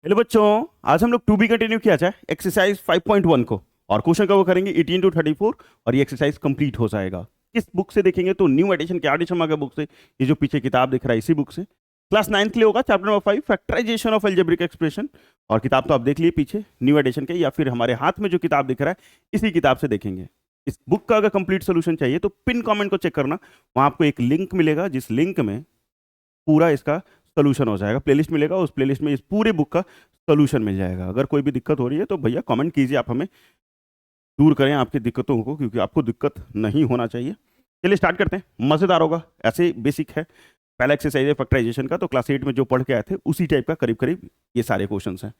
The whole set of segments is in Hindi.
हेलो बच्चों। आज हम लोग टू बी कंटिन्यू किया जाए एक्सरसाइज 5.1 को। और क्वेश्चन का वो करेंगे 18 टू 34। और ये एक्सरसाइज कंप्लीट हो जाएगा। किस बुक से देखेंगे तो न्यू एडिशन के आर डी शर्मा के बुक से। ये जो पीछे किताब दिख रहा है इसी बुक से। क्लास 9 के लिए होगा chapter number 5 factorisation of algebraic expression. और किताब तो आप देख लिए पीछे न्यू एडिशन के, या फिर हमारे हाथ में जो किताब दिख रहा है इसी किताब से देखेंगे। इस बुक का अगर कंप्लीट सोल्यूशन चाहिए तो पिन कमेंट को चेक करना। वहां आपको एक लिंक मिलेगा, जिस लिंक में पूरा इसका सोल्यूशन हो जाएगा। प्लेलिस्ट मिलेगा, उस प्लेलिस्ट में इस पूरे बुक का सोल्यूशन मिल जाएगा। अगर कोई भी दिक्कत हो रही है तो भैया कमेंट कीजिए, आप हमें दूर करें आपकी दिक्कतों को, क्योंकि आपको दिक्कत नहीं होना चाहिए। चलिए स्टार्ट करते हैं, मज़ेदार होगा। ऐसे बेसिक है, पहला एक्सरसाइज है फैक्टराइजेशन का, तो क्लास 8 में जो पढ़ के आए थे उसी टाइप का करीब करीब ये सारे क्वेश्चन हैं।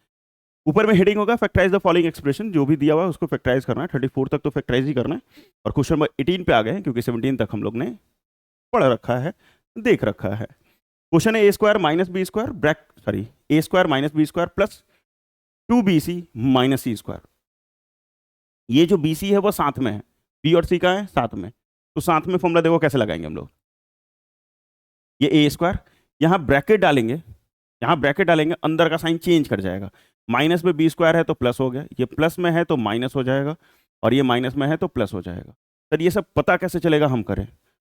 ऊपर में हेडिंग होगा फैक्टराइज द फॉलोइंग एक्सप्रेशन। जो भी दिया हुआ है उसको फैक्टराइज करना है। 34 तक तो फैक्टराइज ही करना है। और क्वेश्चन नंबर 18 पे आ गए हैं, क्योंकि 17 तक हम लोग ने पढ़ रखा है, देख रखा है। क्वेश्चन है A square minus B square A square minus B square plus 2bc minus C square. ये जो bc है वो साथ में है, b और c का है साथ में, तो साथ में फॉर्मूला देखो कैसे लगाएंगे हम लोग। ये ए स्क्वायर, यहाँ ब्रैकेट डालेंगे, यहाँ ब्रैकेट डालेंगे, अंदर का साइन चेंज कर जाएगा। माइनस में बी स्क्वायर है तो प्लस हो गया, ये प्लस में है तो माइनस हो जाएगा, और ये माइनस में है तो प्लस हो जाएगा। सर ये सब पता कैसे चलेगा, हम करें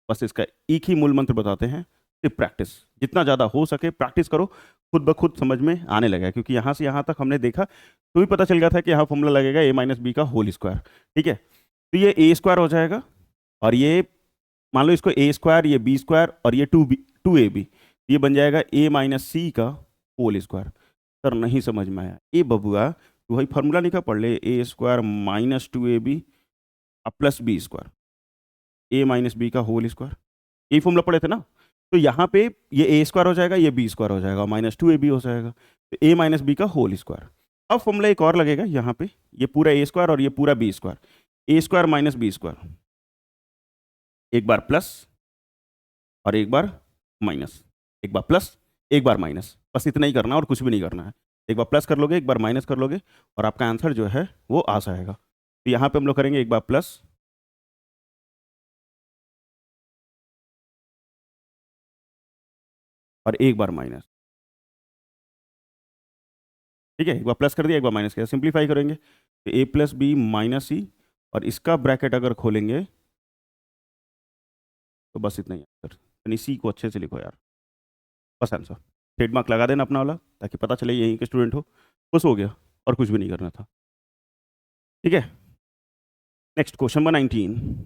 बस इसका एक ही मूल मंत्र बताते हैं, सिर्फ प्रैक्टिस। जितना ज़्यादा हो सके प्रैक्टिस करो, खुद ब खुद समझ में आने लगेगा। क्योंकि यहाँ से यहाँ तक हमने देखा तो भी पता चल गया था कि यहाँ फॉर्मूला लगेगा ए माइनस बी का होल स्क्वायर। ठीक है, तो ये ए स्क्वायर हो जाएगा, और ये मान लो इसको ए स्क्वायर, ये बी स्क्वायर, और ये 2ab, ये बन जाएगा ए माइनस सी का होल स्क्वायर। सर नहीं समझ में आया, ए बबुआ तो वही फार्मूला नहीं का पढ़ ले, A square minus 2ab plus B square, A minus B का होल स्क्वायर, यही फॉर्मूला पढ़े थे ना। तो यहाँ पे ये ए स्क्वायर हो जाएगा, ये बी स्क्वायर हो जाएगा, माइनस 2ab हो जाएगा, तो ए माइनस बी का होल स्क्वायर। अब फॉर्मूला एक और लगेगा यहाँ पे, ये पूरा ए स्क्वायर और ये पूरा बी स्क्वायर, ए स्क्वायर माइनस बी स्क्वायर, एक बार प्लस और एक बार माइनस, एक बार प्लस एक बार माइनस, बस इतना ही करना और कुछ भी नहीं करना है। एक बार प्लस कर लोगे, एक बार माइनस कर लोगे, और आपका आंसर जो है वो आ जाएगा। तो यहाँ पे हम लोग करेंगे एक बार प्लस और एक बार माइनस। ठीक है, एक बार प्लस कर दिया, एक बार माइनस किया, सिंप्लीफाई करेंगे तो ए प्लस बी माइनस सी, और इसका ब्रैकेट अगर खोलेंगे तो बस इतना ही आंसर। यानी सी को अच्छे से लिखो यार, बस आंसर। ट्रेडमार्क लगा देना अपना वाला, ताकि पता चले यहीं के स्टूडेंट हो, बस हो गया, और कुछ भी नहीं करना था। ठीक है, नेक्स्ट क्वेश्चन नंबर 19।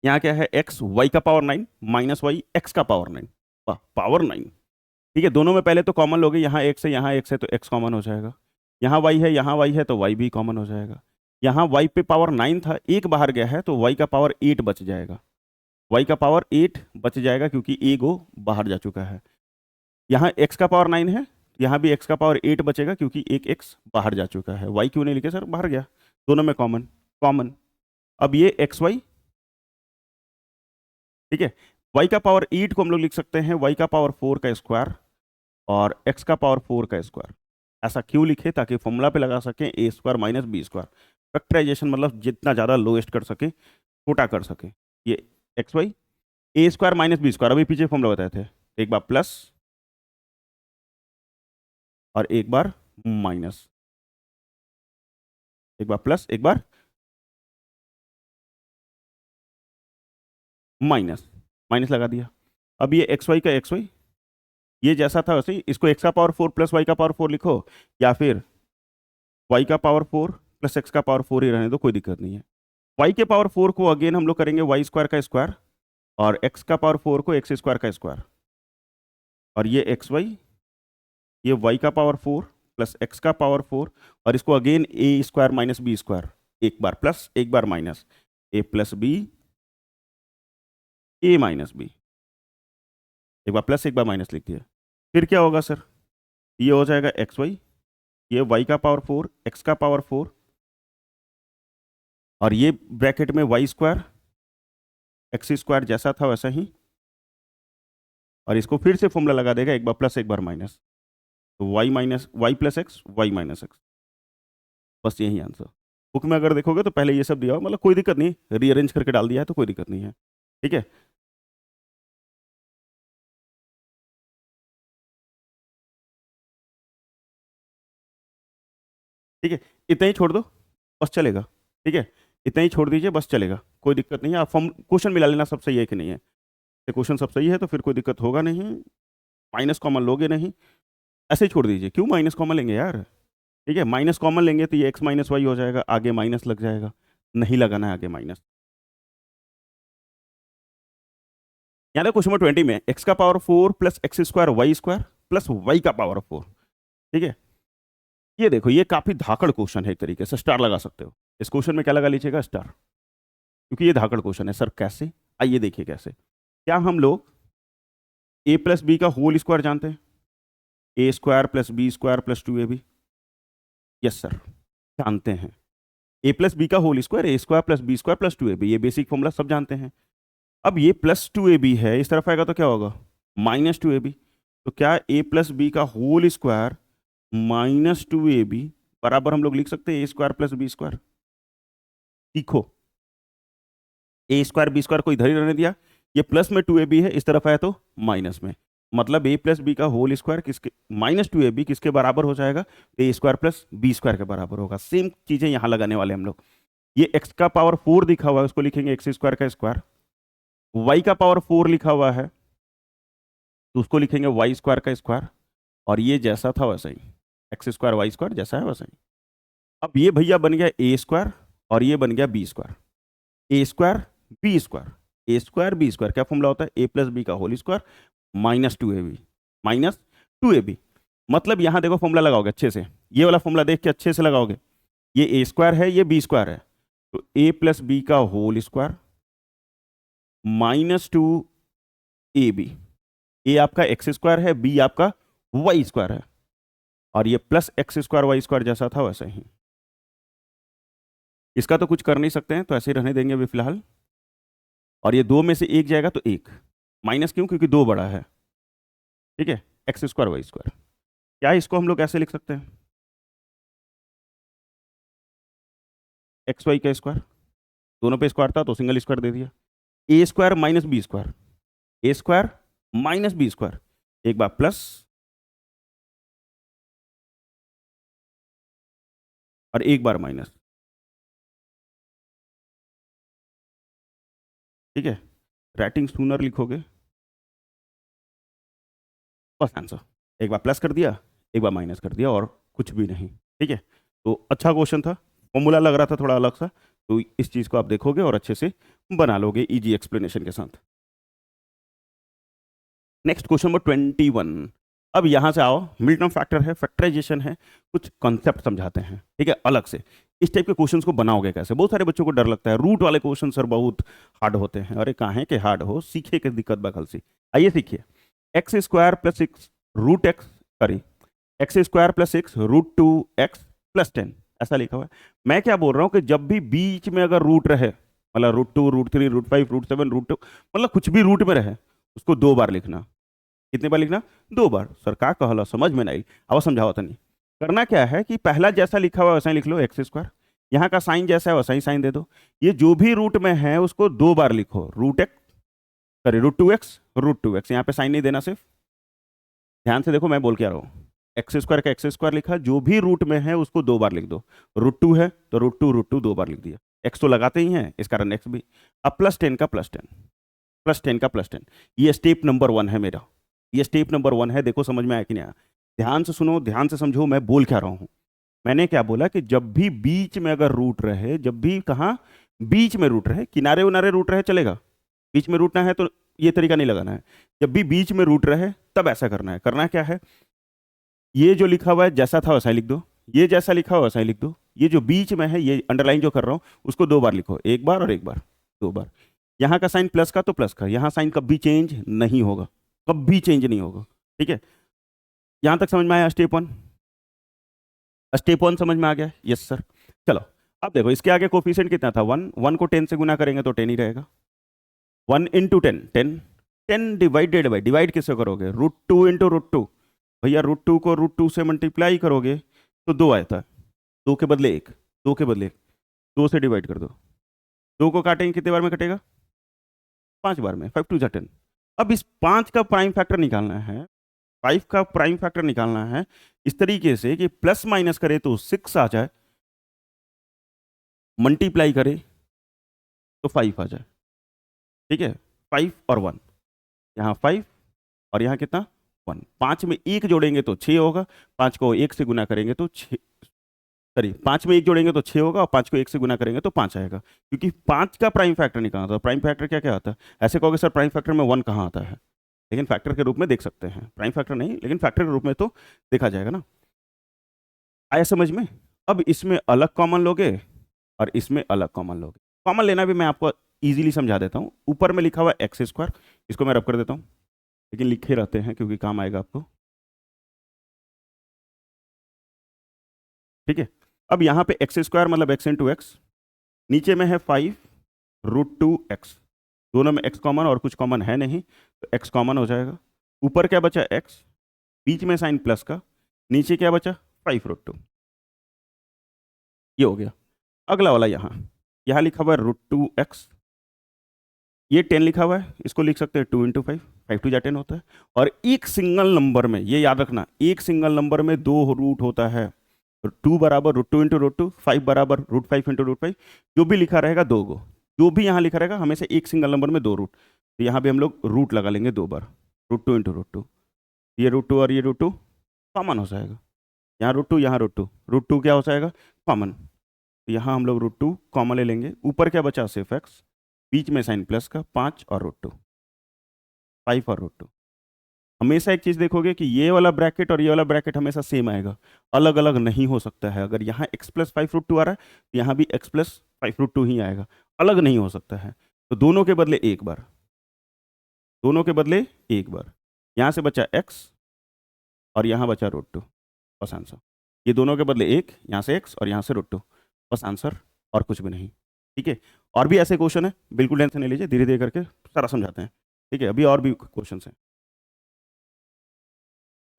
यहाँ क्या है, एक्स वाई का पावर 9 माइनस वाई एक्स का पावर 9, पावर 9। ठीक है, दोनों में पहले तो कॉमन लोगे, यहाँ एक्स है यहाँ एक्स है तो एक्स कॉमन हो जाएगा, यहाँ वाई है यहाँ वाई है तो वाई भी कॉमन हो जाएगा। यहाँ वाई पे पावर 9 था, एक बाहर गया है तो वाई का पावर 8 बच जाएगा, वाई का पावर 8 बच जाएगा क्योंकि ए गो बाहर जा चुका है। यहाँ एक्स का पावर 9 है, यहाँ भी एक्स का पावर 8 बचेगा क्योंकि एक एक्स बाहर जा चुका है। वाई क्यों नहीं लिखे सर, बाहर गया, दोनों में कॉमन कॉमन। अब ये एक्स वाई, ठीक है, वाई का पावर 8 को हम लोग लिख सकते हैं वाई का पावर 4 का स्क्वायर और एक्स का पावर 4 का स्क्वायर। ऐसा क्यों लिखे, ताकि फॉर्मूला पे लगा सकें A square minus B square. Factorisation मतलब जितना ज़्यादा लोएस्ट कर सके, छोटा कर सके। ये एक्स वाई ए स्क्वायर माइनस बी स्क्वायर, अभी पीछे फॉर्मूला बताए थे, एक बार प्लस और एक बार माइनस, एक बार प्लस एक बार माइनस, माइनस लगा दिया। अब ये एक्स वाई का एक्स वाई, ये जैसा था वैसे ही इसको एक्स का पावर 4 प्लस वाई का पावर 4 लिखो, या फिर वाई का पावर 4 प्लस एक्स का पावर 4 ही रहने दो, कोई दिक्कत नहीं है। वाई के पावर 4 को अगेन हम लोग करेंगे वाई स्क्वायर का स्क्वायर, और एक्स का पावर 4 को एक्स स्क्वायर का स्क्वायर, और ये एक्स वाई, ये वाई का पावर 4 प्लस एक्स का पावर 4, और इसको अगेन ए स्क्वायर माइनस बी स्क्वायर, एक बार प्लस एक बार माइनस, ए प्लस बी ए माइनस बी, एक बार प्लस एक बार माइनस लिख दिया। फिर क्या होगा सर, ये हो जाएगा एक्स वाई, ये वाई का पावर 4 एक्स का पावर 4, और ये ब्रैकेट में वाई स्क्वायर एक्स स्क्वायर जैसा था वैसा ही, और इसको फिर से फॉर्मूला लगा देगा, एक बार प्लस एक बार माइनस, तो y minus y plus x y minus x, बस यही आंसर। बुक में अगर देखोगे तो पहले ये सब दिया हो, मतलब कोई दिक्कत नहीं, रीअरेंज करके डाल दिया है तो कोई दिक्कत नहीं है। ठीक है, ठीक है, इतना ही छोड़ दो बस चलेगा। ठीक है, इतना ही छोड़ दीजिए बस चलेगा, कोई दिक्कत नहीं है। आप फॉर्म क्वेश्चन मिला लेना सब सही है कि नहीं है। क्वेश्चन सब सही है तो फिर कोई दिक्कत होगा नहीं, माइनस कॉमन लोगे नहीं, ऐसे ही छोड़ दीजिए। क्यों माइनस कॉमन लेंगे यार? ठीक है, माइनस कॉमन लेंगे तो ये एक्स माइनस वाई हो जाएगा, आगे माइनस लग जाएगा, नहीं लगाना है आगे माइनस। यहाँ देखो क्वेश्चन नंबर 20 में एक्स का power 4 plus x square plus y का पावर 4। ठीक है, ये देखो ये काफी धाकड़ क्वेश्चन है, एक तरीके से स्टार लगा सकते हो। इस क्वेश्चन में क्या लगा लीजिएगा? स्टार, क्योंकि ये धाकड़ क्वेश्चन है। सर कैसे? आइए देखिए कैसे। क्या हम लोग ए प्लस बी का होल स्क्वायर जानते हैं? ए square plus B square plus 2ab। Yes sir, जानते हैं। ए प्लस बी का होल स्क्वायर, ए square plus B square plus 2ab, ये बेसिक फॉर्मूला सब जानते हैं। अब ये प्लस 2ab है, इस तरफ आएगा तो क्या होगा? Minus 2ab। तो क्या ए प्लस बी का होल स्क्वायर माइनस 2ab बराबर हम लोग लिख सकते हैं ए स्क्वायर प्लस बी स्क्वायर? सीखो, ए स्क्वायर बी स्क्वायर को इधर ही रहने दिया, ये प्लस में 2ab है, इस तरफ आया तो माइनस में, मतलब ए प्लस बी का होल स्क्वायर किसके माइनस 2ab किसके बराबर हो जाएगा? ए स्क्वायर प्लस बी स्क्वायर के बराबर होगा। सेम चीजें यहां लगाने वाले हम लोग। ये एक्स का पावर 4 दिखा हुआ है, उसको लिखेंगे एक्स स्क्वायर का स्क्वायर। वाई का पावर 4 लिखा हुआ है तो उसको लिखेंगे वाई स्क्वायर का स्क्वायर। और ये जैसा था वैसा ही, एक्स स्क्वायर वाई स्क्वायर जैसा है वैसा ही। अब ये भैया बन गया ए स्क्वायर और ये बन गया बी स्क्वायर। ए स्क्वायर बी स्क्वायर, ए स्क्वायर बी स्क्वायर क्या फॉर्मूला होता है? ए प्लस बी का whole square minus 2ab, minus 2ab। मतलब यहां देखो फॉर्मूला लगाओगे अच्छे से, ये वाला फॉर्मूला देख के अच्छे से लगाओगे। ये ए स्क्वायर है, ये बी स्क्वायर है, तो ए प्लस बी का whole square minus 2ab। A आपका एक्स स्क्वायर है, बी आपका वाई स्क्वायर है, और ये plus x square y square जैसा था वैसा ही। इसका तो कुछ कर नहीं सकते हैं तो ऐसे ही रहने देंगे अभी फिलहाल। और ये दो में से एक जाएगा तो एक माइनस, क्यों? क्योंकि दो बड़ा है। ठीक है, एक्स स्क्वायर वाई स्क्वायर। क्या इसको हम लोग ऐसे लिख सकते हैं? एक्स वाई का स्क्वायर, दोनों पे स्क्वायर था तो सिंगल स्क्वायर दे दिया। ए स्क्वायर माइनस बी स्क्वायर, ए स्क्वायर माइनस बी स्क्वायर, एक बार प्लस और एक बार माइनस। ठीक है, राइटिंग सूनर लिखोगे बस आंसर। एक बार प्लस कर दिया, एक बार माइनस कर दिया, और कुछ भी नहीं। ठीक है, तो अच्छा क्वेश्चन था, फॉर्मूला लग रहा था थोड़ा अलग सा, तो इस चीज को आप देखोगे और अच्छे से बना लोगे इजी एक्सप्लेनेशन के साथ। Next question number 21। अब यहां से आओ, मिल्टन फैक्टर है, फैक्टराइजेशन है, कुछ कॉन्सेप्ट समझाते हैं। ठीक है, अलग से इस टाइप के क्वेश्चंस को बनाओगे कैसे? बहुत सारे बच्चों को डर लगता है रूट वाले क्वेश्चन सर बहुत हार्ड होते हैं। अरे कहाँ है कि हार्ड हो, सीखे के दिक्कत बखल सी। आइए सीखिए, x square plus 6 root x, sorry x square plus 6 root 2x plus 10, ऐसा लिखा हुआ है। मैं क्या बोल रहा हूँ कि जब भी बीच में अगर रूट रहे, मतलब root 2 root 3 root 5 root 7 root 2, मतलब कुछ भी रूट में रहे, उसको दो बार लिखना। कितने बार लिखना? दो बार। सर का कहला समझ में नहीं, अब समझाओ तनी। करना क्या है कि पहला जैसा लिखा हुआ वैसा ही लिख लो, एक्स स्क्वायर, यहाँ का साइन जैसा है वैसा ही साइन दे दो। ये जो भी रूट में है उसको दो बार लिखो, root x, sorry root two x, यहाँ पे साइन नहीं देना, सिर्फ ध्यान से देखो मैं बोल के आ रहा हूँ। एक्स स्क्वायर का एक्स स्क्वायर लिखा, जो भी रूट में है उसको दो बार लिख दो। रूट टू है तो रूट टू दो बार लिख दिया, एक्स तो लगाते ही हैं इस कारण एक्स भी। अब प्लस 10 का प्लस 10, प्लस 10 का प्लस 10, ये स्टेप नंबर 1 है मेरा, ये स्टेप नंबर 1 है। देखो समझ में आया कि नहीं आया? ध्यान से सुनो, ध्यान से समझो मैं बोल क्या रहा हूँ। मैंने क्या बोला कि जब भी बीच में अगर रूट रहे, जब भी कहा बीच में रूट रहे, किनारे उनारे रूट रहे चलेगा, बीच में रूटना है तो ये तरीका नहीं लगाना है। जब भी बीच में रूट रहे तब ऐसा करना है। करना क्या है, ये जो लिखा हुआ है जैसा था वैसा ही लिख दो, ये जैसा लिखा हुआ वैसा ही लिख दो, ये जो बीच में है ये अंडरलाइन जो कर रहा हूँ उसको दो बार लिखो, एक बार और एक बार, दो बार। यहाँ का साइन प्लस का तो प्लस का, यहाँ साइन कभी चेंज नहीं होगा, कभी चेंज नहीं होगा। ठीक है, यहाँ तक समझ में आया? स्टेप 1, स्टेप 1 समझ में आ गया? Yes sir. चलो अब देखो इसके आगे कोफिशिएंट कितना था? 1, 1 को 10 से गुना करेंगे तो 10 ही रहेगा। 1 इंटू 10, 10, 10 डिवाइडेड बाई, डिवाइड किससे करोगे? रूट 2 इंटू रूट 2, भैया रूट 2 को रूट 2 से मल्टीप्लाई करोगे तो 2 आता है, 2 के बदले 1, 2 के बदले 1, 2 से डिवाइड कर दो, 2 को काटेंगे कितने बार में कटेगा? 5 बार में, 5 टू 10। अब इस 5 का प्राइम फैक्टर निकालना है, 5 का प्राइम फैक्टर निकालना है इस तरीके से कि प्लस माइनस करे तो 6 आ जाए, मल्टीप्लाई करे तो 5 आ जाए। ठीक है, 5 और 1, यहाँ 5 और यहाँ कितना 1। 5 में 1 जोड़ेंगे तो 6 होगा, 5 को 1 से गुना करेंगे तो 6, सॉरी 5 में 1 जोड़ेंगे तो 6 होगा और 5 को 1 से गुना करेंगे तो 5 आएगा, क्योंकि 5 का प्राइम फैक्टर निकालना था। प्राइम फैक्टर क्या क्या आता है? ऐसे कहोगे सर प्राइम फैक्टर में 1 कहाँ आता है, लेकिन फैक्टर के रूप में देख सकते हैं, प्राइम फैक्टर नहीं लेकिन फैक्टर के रूप में तो देखा जाएगा ना। आया समझ में? अब इसमें अलग कॉमन लोगे और इसमें अलग कॉमन लोगे। कॉमन लेना भी मैं आपको इजीली समझा देता हूँ। ऊपर में लिखा हुआ है एक्स स्क्वायर, इसको मैं रब कर देता हूँ, लेकिन लिखे रहते हैं क्योंकि काम आएगा आपको। ठीक है, अब यहाँ पे एक्स स्क्वायर मतलब एक्स इंटू एक्स, नीचे में है 5√2x, दोनों में x कॉमन और कुछ कॉमन है नहीं तो x कॉमन हो जाएगा। ऊपर क्या बचा x, बीच में साइन प्लस का, नीचे क्या बचा 5√2, ये हो गया। अगला वाला यहाँ यहाँ लिखा हुआ है √2x, ये 10 लिखा हुआ है, इसको लिख सकते हैं 2 इंटू 5, 5 2 10 होता है। और एक सिंगल नंबर में, ये याद रखना, एक सिंगल नंबर में 2 रूट होता है। 2 बराबर √2 इंटू √2, 5 बराबर √5 इंटू √5, जो भी लिखा रहेगा 2 गो, जो भी यहाँ लिखा रहेगा हमेशा एक सिंगल नंबर में 2 रूट, तो यहाँ भी हम लोग रूट लगा लेंगे 2 बार, √2 इंटू √2, ये √2 और ये √2 कॉमन हो जाएगा, यहाँ √2 यहाँ √2 क्या हो जाएगा कॉमन, तो यहाँ हम लोग √2 कॉमन ले लेंगे। ऊपर क्या बचा सिर्फ x, बीच में साइन प्लस का 5 और √2, 5 और √2। हमेशा एक चीज देखोगे कि ये वाला ब्रैकेट और ये वाला ब्रैकेट हमेशा सेम आएगा, अलग अलग नहीं हो सकता है। अगर यहाँ x+5√2 आ रहा है तो यहाँ भी x+5√2 ही आएगा, अलग नहीं हो सकता है। तो दोनों के बदले एक बार, दोनों के बदले एक बार, यहाँ से बचा x और यहाँ बचा √2, बस आंसर। ये दोनों के बदले एक, यहाँ से x और यहाँ से √2, बस आंसर, और कुछ भी नहीं। ठीक है, और भी ऐसे क्वेश्चन है, बिल्कुल टेंशन नहीं लीजिए, धीरे धीरे करके सारा समझाते हैं। ठीक है, अभी और भी क्वेश्चन हैं।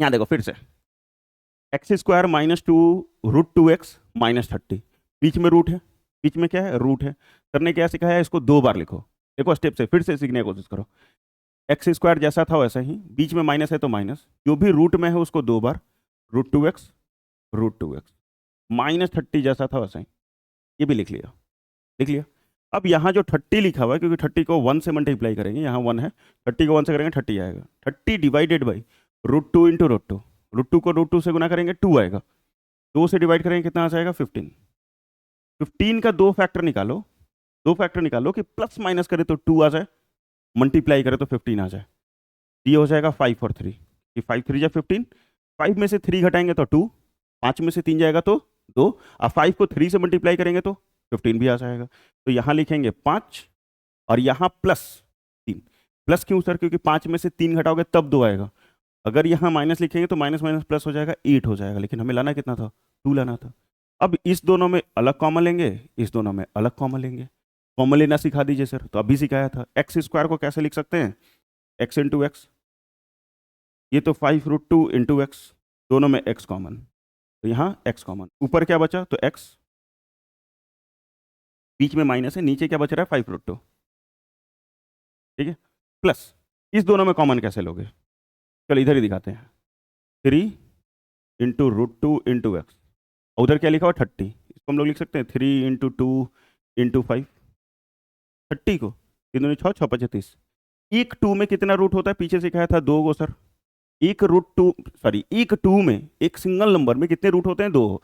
यहाँ देखो फिर से x² -2√2x -30, बीच में रूट है, बीच में क्या है रूट है। करने क्या सिखाया है, इसको 2 बार लिखो। देखो स्टेप से फिर से सीखने की कोशिश करो। x² जैसा था वैसा ही, बीच में माइनस है तो माइनस, जो भी रूट में है उसको 2 बार, √2x -30 जैसा था वैसा ही, ये भी लिख लिया, लिख लिया। अब यहाँ जो 30 लिखा हुआ है, क्योंकि 30 को 1 से मल्टीप्लाई करेंगे, यहाँ 1 है, 30 को 1 से करेंगे 30 आएगा, 30 डिवाइडेड बाई √2 इंटू √2, √2 को √2 से गुना करेंगे 2 आएगा, 2 से डिवाइड करेंगे कितना आ जाएगा 15। 15 का 2 फैक्टर निकालो, 2 फैक्टर निकालो कि प्लस माइनस करे तो 2 आ जाए, मल्टीप्लाई करे तो 15 आ जाए। ये हो जाएगा 5 और 3, कि 5 3 जा 15, 5 में से 3 घटाएंगे तो 2, 5 में से 3 जाएगा तो 2, और 5 को 3 से मल्टीप्लाई करेंगे तो 15 भी आ जाएगा। तो यहाँ लिखेंगे 5 और यहाँ +3। प्लस क्यों सर? क्योंकि 5 में से 3 घटाओगे तब 2 आएगा। अगर यहाँ माइनस लिखेंगे तो माइनस माइनस प्लस हो जाएगा, 8 हो जाएगा, लेकिन हमें लाना कितना था 2 लाना था। अब इस दोनों में अलग कॉमन लेंगे, इस दोनों में अलग कॉमन लेंगे। कॉमन लेना सिखा दीजिए सर, तो अभी सिखाया था। x² को कैसे लिख सकते हैं, x इंटू एक्स, ये तो 5√2 इंटू एक्स, दोनों में x कॉमन, तो यहाँ x कॉमन, ऊपर क्या बचा तो x, बीच में माइनस है, नीचे क्या बच रहा है 5√2। ठीक है, प्लस इस दोनों में कॉमन कैसे लोगे, चलो इधर ही दिखाते हैं, 3 इंटू √2 इंटू एक्स, उधर क्या लिखा हुआ 30, इसको हम लोग लिख सकते हैं 3 इंटू 2 इंटू 5, 30 को 3 दूनी 6 6 25, एक 2 में कितना रूट होता है, पीछे से कहा था 2 गो सर, एक एक 2 में, एक सिंगल नंबर में कितने रूट होते हैं 2,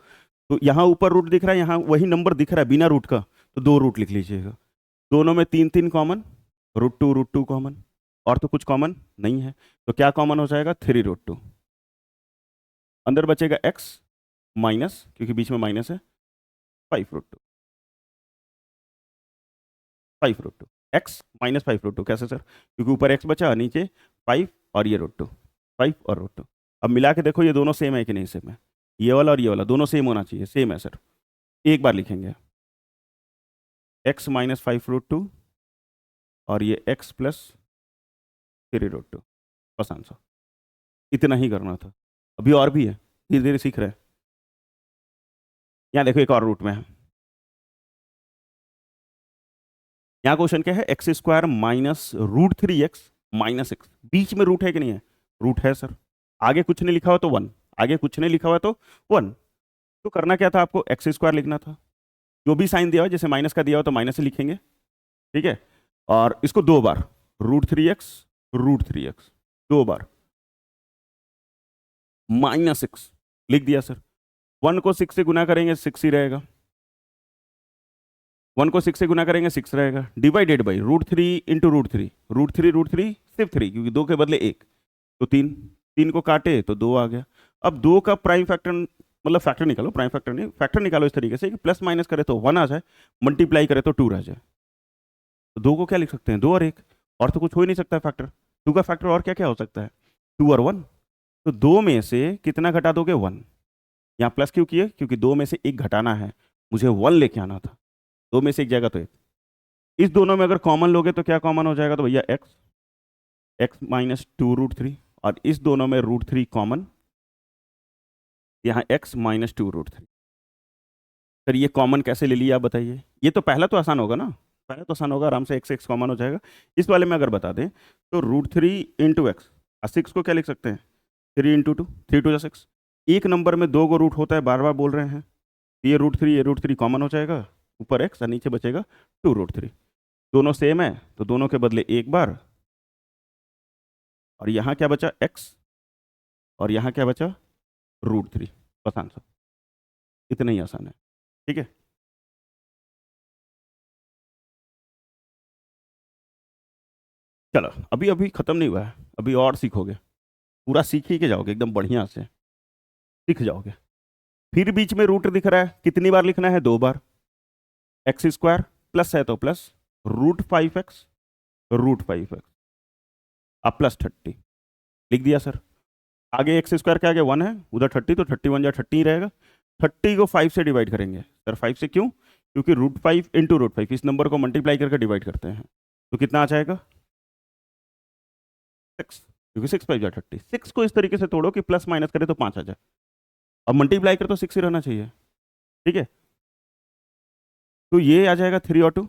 तो यहाँ ऊपर रूट दिख रहा है, यहाँ वही नंबर दिख रहा है बिना रूट का, तो 2 रूट लिख लीजिएगा। दोनों में 3 3 कॉमन, √2 कॉमन, और तो कुछ कॉमन नहीं है, तो क्या कॉमन हो जाएगा 3√2, अंदर बचेगा x माइनस, क्योंकि बीच में माइनस है 5√2, 5√2 x माइनस 5√2, कैसे सर? क्योंकि ऊपर x बचा, नीचे 5 और ये √2, 5 और √2। अब मिला के देखो ये दोनों सेम है कि नहीं सेम है, ये वाला और ये वाला दोनों सेम होना चाहिए, सेम है सर। एक बार लिखेंगे x माइनस 5√2 और ये x प्लस 3√2, बस आंसर। इतना ही करना था, अभी और भी है, धीरे धीरे सीख रहे हैं। यहाँ देखो एक और रूट में है, यहाँ क्वेश्चन क्या है, x² -√3x -x, बीच में रूट है कि नहीं है, रूट है सर, आगे कुछ नहीं लिखा हुआ तो 1, आगे कुछ नहीं लिखा हुआ तो 1। तो करना क्या था, आपको एक्स स्क्वायर लिखना था। जो भी साइन दिया हो, जैसे माइनस का दिया हो तो माइनस से लिखेंगे, ठीक है। और इसको 2 बार, √3x, √3x 2 बार, -6 लिख दिया सर। 1 को 6 से गुना करेंगे 6 ही रहेगा, 1 को 6 से गुना करेंगे 6 रहेगा, डिवाइडेड बाई √3 इंटू √3, √3 सिर्फ 3, क्योंकि 2 के बदले 1, तो 3, 3 को काटे तो 2 आ गया। अब 2 का प्राइम फैक्टर, मतलब फैक्टर निकालो, प्राइम फैक्टर नहीं, फैक्टर निकालो इस तरीके से कि प्लस माइनस करे तो 1 आ जाए, मल्टीप्लाई करे तो 2 रह जाए। तो 2 को क्या लिख सकते हैं, 2 और 1, और तो कुछ हो ही नहीं सकता है फैक्टर। 2 का फैक्टर और क्या क्या हो सकता है, 2 और 1। तो 2 में से कितना घटा दोगे, 1। यहाँ प्लस क्यों किए, क्योंकि 2 में से 1 घटाना है, मुझे 1 लेके आना था। 2 में से 1 जाएगा तो 1। इस दोनों में अगर कॉमन लोगे तो क्या कॉमन हो जाएगा, तो भैया x, x माइनस 2√3, और इस दोनों में √3 कॉमन, यहाँ x माइनस 2√3। सर ये कॉमन कैसे ले लिया आप बताइए। ये तो पहला तो आसान होगा ना, पहला तो आसान होगा, आराम से x कॉमन हो जाएगा। इस वाले में अगर बता दें तो √3 इंटू एक्स, 6 को क्या लिख सकते हैं, 3 इंटू 2, 3 2 6। एक नंबर में 2 को रूट होता है, बार बार बोल रहे हैं। ये √3 कॉमन हो जाएगा, ऊपर x और नीचे बचेगा 2√3। दोनों सेम है तो दोनों के बदले 1 बार, और यहाँ क्या बचा x, और यहाँ क्या बचा √3, बस आंसर। इतना ही आसान है, ठीक है। चलो अभी अभी खत्म नहीं हुआ है, अभी और सीखोगे, पूरा सीख ही के जाओगे, एकदम बढ़िया से सीख जाओगे। फिर बीच में रूट दिख रहा है, कितनी बार लिखना है, 2 बार। एक्स स्क्वायर प्लस है तो प्लस, √5x, √5x, अब प्लस 30 लिख दिया सर। आगे एक्स स्क्वायर के आगे 1 है, उधर 30, तो 31 या 30 ही रहेगा। 30 को 5 से डिवाइड करेंगे सर, 5 से क्यों, क्योंकि √5 इंटू √5, इस नंबर को मल्टीप्लाई करके डिवाइड करते हैं, तो कितना आ जाएगा 6, क्योंकि 6 5 या 30। 6 को इस तरीके से तोड़ो कि प्लस माइनस करे तो 5 आ जाए, अब मल्टीप्लाई करे तो 6 ही रहना चाहिए, ठीक है। तो ये आ जाएगा 3 और 2,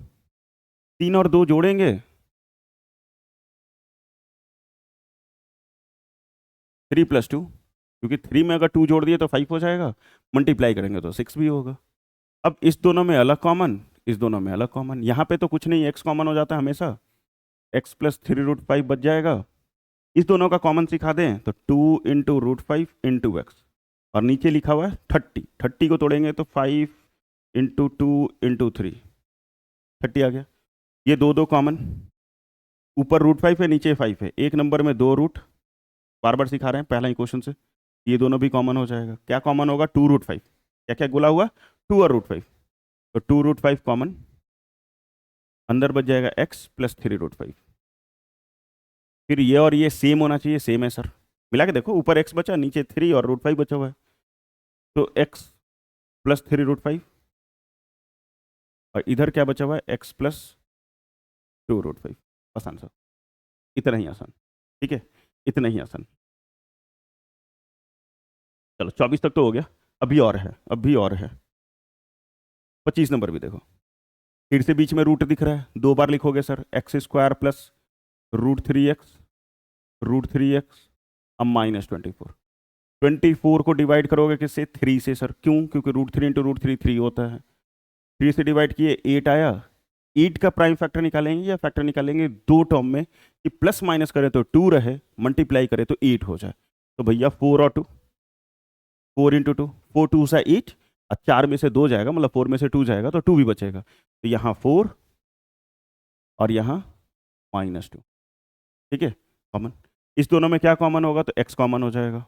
3 और 2 जोड़ेंगे 3 + 2, क्योंकि 3 में अगर 2 जोड़ दिए तो 5 हो जाएगा, मल्टीप्लाई करेंगे तो 6 भी होगा। अब इस दोनों में अलग कॉमन, इस दोनों में अलग कॉमन, यहाँ पे तो कुछ नहीं, x कॉमन हो जाता है हमेशा, x + 3√5 बच जाएगा। इस दोनों का कॉमन सिखा दें तो 2 इंटू √5 इंटू एक्स, और नीचे लिखा हुआ है 30, 30 को तोड़ेंगे तो 5 इंटू 2 इंटू 3, 30 आ गया। ये 2 2 कॉमन, ऊपर √5 है नीचे 5 है, एक नंबर में 2 रूट, बार बार सिखा रहे हैं पहला ही क्वेश्चन से। ये दोनों भी कॉमन हो जाएगा, क्या कॉमन होगा, 2√5, क्या क्या बोला हुआ 2 और √5, तो 2√5 कॉमन, अंदर बच जाएगा x + 3√5। फिर ये और ये सेम होना चाहिए, सेम है सर, मिला के देखो, ऊपर x बचा, नीचे 3 और √5 बचा हुआ है, तो x + 3√5, और इधर क्या बचा हुआ है, x + 2√5, बस आंसर। इतना ही आसान, ठीक है, इतना ही आसान। चलो 24 तक तो हो गया, अभी और है, अभी और है। 25 नंबर भी देखो, फिर से बीच में रूट दिख रहा है, 2 बार लिखोगे sir, x² plus √3x, √3x, अब -24, 24 को डिवाइड करोगे किससे, 3 से सर, क्यों, क्योंकि √3 इंटू √3 3 होता है, 3 से डिवाइड किए 8 आया। 8 का प्राइम फैक्टर निकालेंगे या फैक्टर निकालेंगे दो टर्म में, कि प्लस माइनस करें तो 2 रहे, मल्टीप्लाई करें तो 8 हो जाए, तो भैया 4 और 2, 4 इंटू 2, 4 2 सा 8, और 4 में से 2 जाएगा, मतलब 4 में से 2 जाएगा तो 2 भी बचेगा, तो यहाँ 4 और यहाँ -2, ठीक है, कॉमन। इस दोनों में क्या कॉमन होगा, तो x कॉमन हो जाएगा,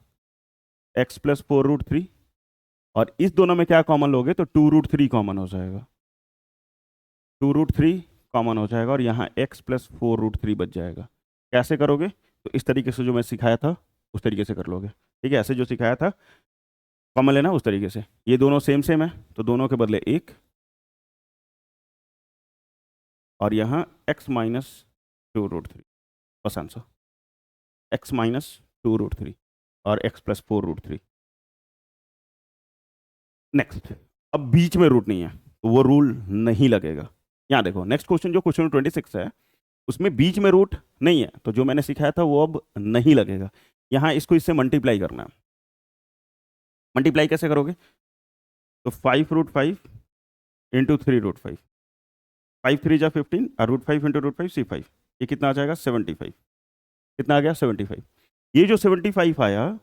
x + 4√3, और इस दोनों में क्या कॉमन लोगे तो 2√3 कॉमन हो जाएगा, 2√3 कॉमन हो जाएगा, और यहाँ x + 4√3 बच जाएगा। कैसे करोगे, तो इस तरीके से जो मैं सिखाया था उस तरीके से कर लोगे, ठीक है, ऐसे जो सिखाया था कॉमन लेना उस तरीके से। ये दोनों सेम सेम है तो दोनों के बदले 1, और यहाँ x - 2√3, बस आंसर, x - 2√3 और x + 4√3। नेक्स्ट, अब बीच में रूट नहीं है तो वो रूल नहीं लगेगा। यहाँ देखो नेक्स्ट क्वेश्चन, जो क्वेश्चन 26 है, उसमें बीच में रूट नहीं है, तो जो मैंने सिखाया था वो अब नहीं लगेगा। यहाँ इसको इससे मल्टीप्लाई करना है। मल्टीप्लाई कैसे करोगे? तो 5√5 इंटू 3√5, 5×3 = 15 और √5 इंटू √5 C5, ये कितना आ जाएगा? 75। कितना आ गया? 75। ये जो 75 आया,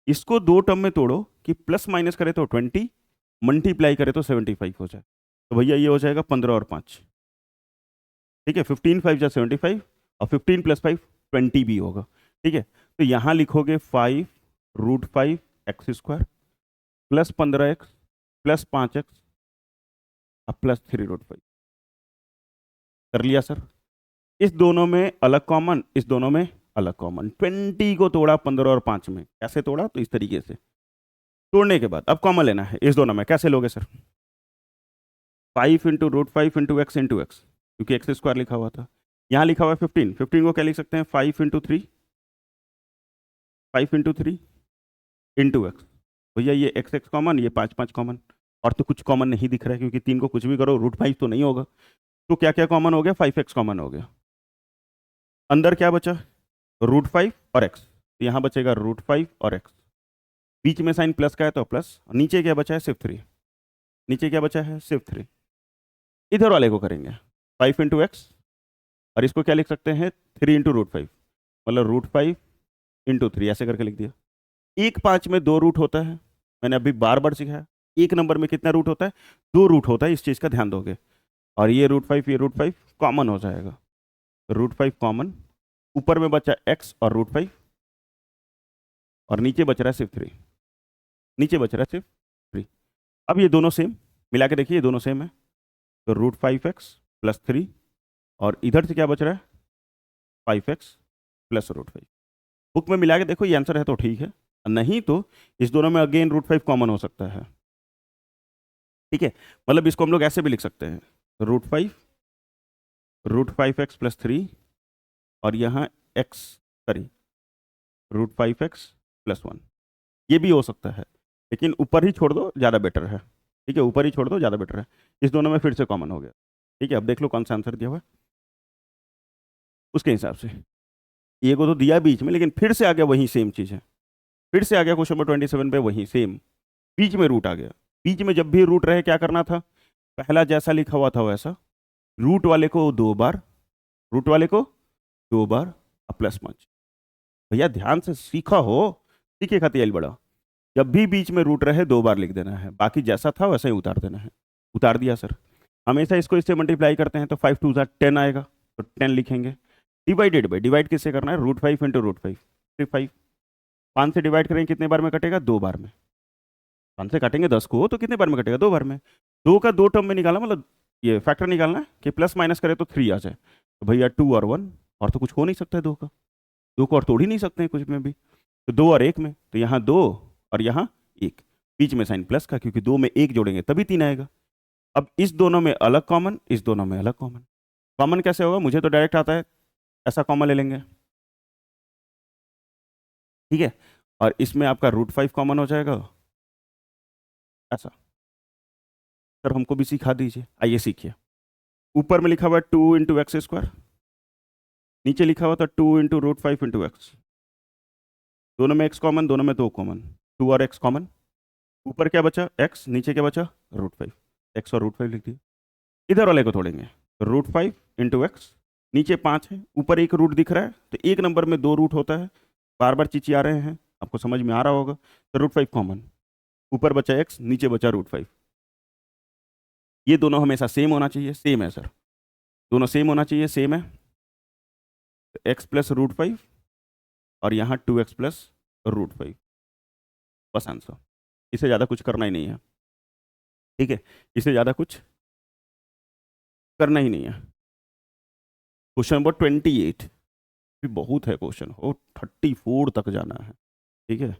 इसको दो टर्म में तोड़ो कि प्लस माइनस करे तो 20, मल्टीप्लाई करे तो 75 हो जाए। तो भैया ये हो जाएगा 15 और 5, ठीक है। 15 5 = 75 और 15 + 5 20 भी होगा, ठीक है। तो यहाँ लिखोगे 5√5x² plus 15x plus 5x और प्लस 3√5। कर लिया सर? इस दोनों में अलग कॉमन, इस दोनों में अलग कॉमन। 20 को तोड़ा 15 और 5 में। कैसे तोड़ा? तो इस तरीके से तोड़ने के बाद अब कॉमन लेना है इस दोनों में। कैसे लोगे sir? 5 into √5 into x into x, क्योंकि x² लिखा हुआ था। यहाँ लिखा हुआ है 15, 15 को क्या लिख सकते हैं? 5 इंटू 3, 5 इंटू 3 इंटू एक्स। भैया ये x x कॉमन, ये 5 5 कॉमन, और तो कुछ कॉमन नहीं दिख रहा है, क्योंकि 3 को कुछ भी करो √5 तो नहीं होगा। तो क्या क्या कॉमन हो गया? 5x कॉमन हो गया। अंदर क्या बचा? √5 और x। तो यहाँ बचेगा √5 और x, बीच में साइन प्लस का है तो प्लस। नीचे क्या बचा है? सिर्फ 3। नीचे क्या बचा है? सिर्फ 3। इधर वाले को करेंगे 5 इंटू एक्स, और इसको क्या लिख सकते हैं? 3 इंटू √5, मतलब √5 इंटू 3, ऐसे करके लिख दिया। 1/5 में 2 रूट होता है, मैंने अभी बार बार सिखाया। एक नंबर में कितना रूट होता है? 2 रूट होता है, इस चीज़ का ध्यान दोगे। और ये √5 ये √5 कॉमन हो जाएगा, √5 कॉमन। ऊपर में बचा x और √5, और नीचे बच रहा है सिर्फ 3। नीचे बच रहा है सिर्फ 3। अब ये दोनों सेम मिला के देखिए, ये दोनों सेम है। तो √5x प्लस 3, और इधर से क्या बच रहा है? 5x plus √5। बुक में मिला के देखो, ये आंसर है तो ठीक है, नहीं तो इस दोनों में अगेन √5 कॉमन हो सकता है, ठीक है। मतलब इसको हम लोग ऐसे भी लिख सकते हैं, √5x प्लस 3, और यहाँ x, सॉरी √5x प्लस 1, ये भी हो सकता है। लेकिन ऊपर ही छोड़ दो, ज़्यादा बेटर है, ठीक है। ऊपर ही छोड़ दो, ज़्यादा बेटर है। इस दोनों में फिर से कॉमन हो गया, ठीक है। अब देख लो कौन सा आंसर दिया हुआ है उसके हिसाब से। ये को तो दिया बीच में, लेकिन फिर से आ गया वही सेम चीज़ है। फिर से आ गया क्वेश्चन नंबर 27 पे वही सेम, बीच में रूट आ गया। बीच में जब भी रूट रहे क्या करना था? पहला जैसा लिखा हुआ था वैसा, रूट वाले को 2 बार, रूट वाले को 2 बार और प्लस 5। भैया ध्यान से सीखा हो, ठीक है। खतियाल बड़ा, जब भी बीच में रूट रहे 2 बार लिख देना है, बाकी जैसा था वैसा ही उतार देना है। उतार दिया सर। हमेशा इसको इससे मल्टीप्लाई करते हैं तो 5 2 10 आएगा, तो 10 लिखेंगे। डिवाइडेड बाई, डिवाइड किससे करना है? √5 इंटू √5, सिर्फ 5। 5 से डिवाइड करेंगे कितने बार में कटेगा? 2 बार में। 5 से काटेंगे 10 को तो कितने बार में कटेगा? 2 बार में। 2 का 2 टर्म में निकाला, मतलब ये फैक्टर निकालना है कि प्लस माइनस करे तो 3 आ जाए। तो भैया 2 और 1, और तो कुछ हो नहीं सकता है 2 का। 2 को और तोड़ ही नहीं सकते हैं कुछ में भी। तो 2 और 1 में, तो यहाँ 2 और यहाँ 1, बीच में साइन प्लस का, क्योंकि 2 में 1 जोड़ेंगे तभी 3 आएगा। अब इस दोनों में अलग कॉमन, इस दोनों में अलग कॉमन। कॉमन कैसे होगा? मुझे तो डायरेक्ट आता है, ऐसा कॉमन ले लेंगे, ठीक है। और इसमें आपका √5 कॉमन हो जाएगा, ऐसा। सर हमको भी सिखा दीजिए, आइए सीखिए। ऊपर में लिखा हुआ है 2 इंटू x², नीचे लिखा हुआ था 2 इंटू √5 इंटू एक्स। दोनों में x कॉमन, दोनों में 2 कॉमन, 2 और x कॉमन। ऊपर क्या बचा? x, नीचे क्या बचा? √5, x और √5 लिख दिया। इधर वाले को तोड़ेंगे, √5 इंटू एक्स, नीचे 5 है, ऊपर एक रूट दिख रहा है, तो एक नंबर में 2 रूट होता है। बार बार चिची आ रहे हैं, आपको समझ में आ रहा होगा। तो √5 कॉमन, ऊपर बचा x, नीचे बचा √5। ये दोनों हमेशा सेम होना चाहिए, सेम है सर, दोनों सेम होना चाहिए, सेम है। x प्लस √5 और यहाँ 2x प्लस √5, बस आंसर। इससे ज़्यादा कुछ करना ही नहीं है, ठीक है। इससे ज़्यादा कुछ करना ही नहीं है। क्वेश्चन नंबर 28 भी बहुत है क्वेश्चन, हो 34 तक जाना है, ठीक है।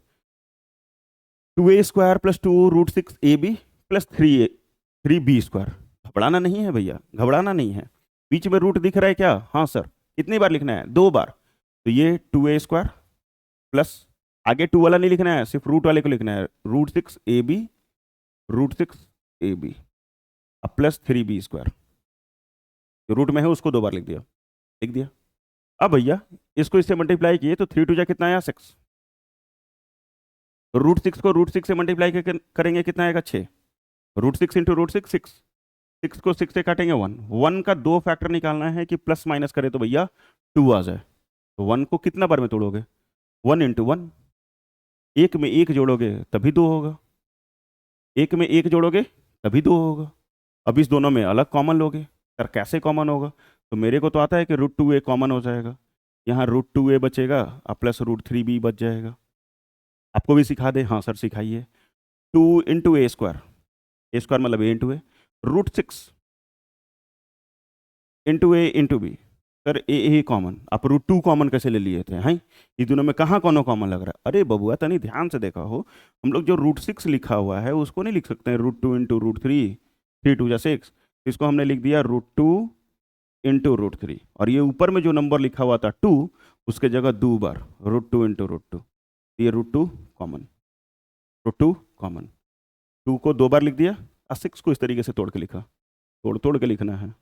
2a² plus 2√6ab plus 3b²। घबराना नहीं है भैया, घबराना नहीं है। बीच में रूट दिख रहा है क्या? हाँ सर। कितनी बार लिखना है? 2 बार। तो ये 2a² प्लस, आगे 2 वाला नहीं लिखना है, सिर्फ रूट वाले को लिखना है, √6ab अब प्लस 3b²। जो रूट में है उसको 2 बार लिख दिया, लिख दिया। अब भैया इसको इससे मल्टीप्लाई किए तो 3 2 जा कितना आया? 6। रूट 6 को रूट 6 से मल्टीप्लाई करेंगे कितना आएगा 6। Root 6 into root 6 6। 6 को 6 से काटेंगे 1। 1 का 2 फैक्टर निकालना है कि प्लस माइनस करे तो भैया 2 आ जाए। तो 1 को कितना बार में तोड़ोगे? 1 इंटू 1। एक में एक जोड़ोगे तभी 2 होगा, एक में एक जोड़ोगे तभी 2 होगा। अब इस दोनों में अलग कॉमन लोगे, सर कैसे कॉमन होगा? तो मेरे को तो आता है कि रूट 2a कॉमन हो जाएगा, यहाँ रूट 2a बचेगा और प्लस रूट 3b बच जाएगा। आपको भी सिखा दे? हाँ सर सिखाइए। 2 इंटू ए स्क्वायर, ए स्क्वायर मतलब ए इंटू ए, रूट 6 इंटू ए इंटू बी। सर ए कॉमन, आप रूट 2 कॉमन कैसे ले लिए थे? हैं इस दोनों में कहाँ कौन कॉमन लग रहा है? अरे बबुआ तनी ध्यान से देखा हो, हम लोग जो रूट 6 लिखा हुआ है उसको नहीं लिख सकते हैं रूट 2 इंटू रूट 3, 3 2 जा 6। इसको हमने लिख दिया रूट 2 इंटू रूट 3, और ये ऊपर में जो नंबर लिखा हुआ था 2 उसके जगह 2 बार रूट 2 इंटू रूट 2। ये रूट 2 कॉमन, रूट 2 कॉमन, 2 को 2 बार लिख दिया और 6 को इस तरीके से तोड़ के लिखा, तोड़ तोड़ के लिखना है।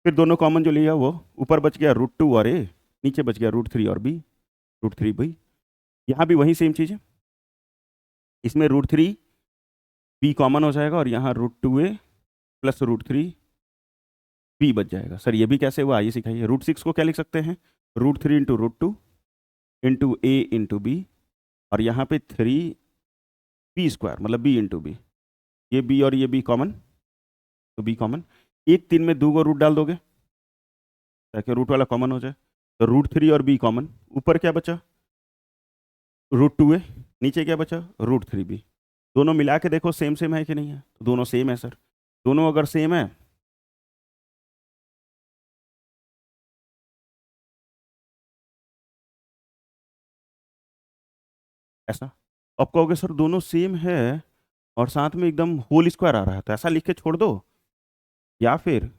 फिर दोनों कॉमन जो लिया वो ऊपर बच गया रूट 2 और ए, नीचे बच गया रूट 3 और बी, रूट 3 बी। यहाँ भी वही सेम चीज़ है, इसमें रूट 3 बी कॉमन हो जाएगा और यहाँ root 2a plus root 3 B बच जाएगा। सर ये भी कैसे हुआ आइए सिखाइए। रूट 6 को क्या लिख सकते हैं? रूट 3 इंटू रूट 2 इंटू ए इंटू बी, और यहाँ पे 3b² मतलब b इंटू बी, ये b और ये b कॉमन, तो b कॉमन। 1 3 में 2 को रूट डाल दोगे ताकि रूट वाला कॉमन हो जाए, तो रूट 3 और b कॉमन। ऊपर क्या बचा? रूट 2a, नीचे क्या बचा? Root 3b। दोनों मिला के देखो सेम सेम है कि नहीं है? तो दोनों सेम है सर। दोनों अगर सेम है ऐसा, अब कहोगे सर दोनों सेम है और साथ में एकदम होल स्क्वायर आ रहा है, तो ऐसा लिख के छोड़ दो, या फिर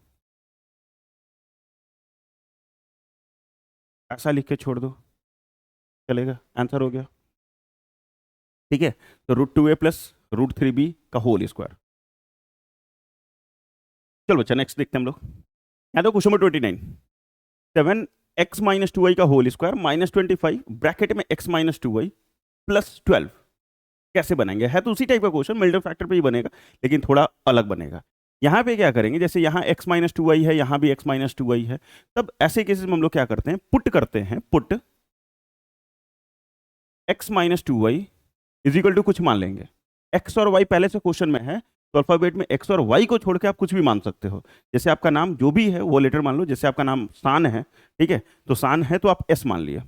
ऐसा लिख के छोड़ दो, चलेगा? आंसर हो गया, ठीक है। तो root 2a plus root 3b का होल स्क्वायर। चलो बच्चा नेक्स्ट देखते हैं हम लोग। यहाँ तो क्वेश्चन नंबर 29, 7x-2y का होल स्क्वायर -25 ब्रैकेट में x-2y प्लस 12 कैसे बनाएंगे? है तो उसी टाइप का क्वेश्चन, मिल्टन फैक्टर पे ही बनेगा लेकिन थोड़ा अलग बनेगा। यहाँ पे क्या करेंगे, जैसे यहाँ x-2y है, यहाँ भी x-2y है, तब ऐसे केसेस में हम लोग क्या करते हैं, पुट करते हैं, put x-2y is equal to कुछ मान लेंगे। x और y पहले से क्वेश्चन में है, तो अल्फाबेट में x और y को छोड़ के आप कुछ भी मान सकते हो। जैसे आपका नाम जो भी है वो लेटर मान लो, जैसे आपका नाम शान है, ठीक है, तो शान है तो आप s मान लिया,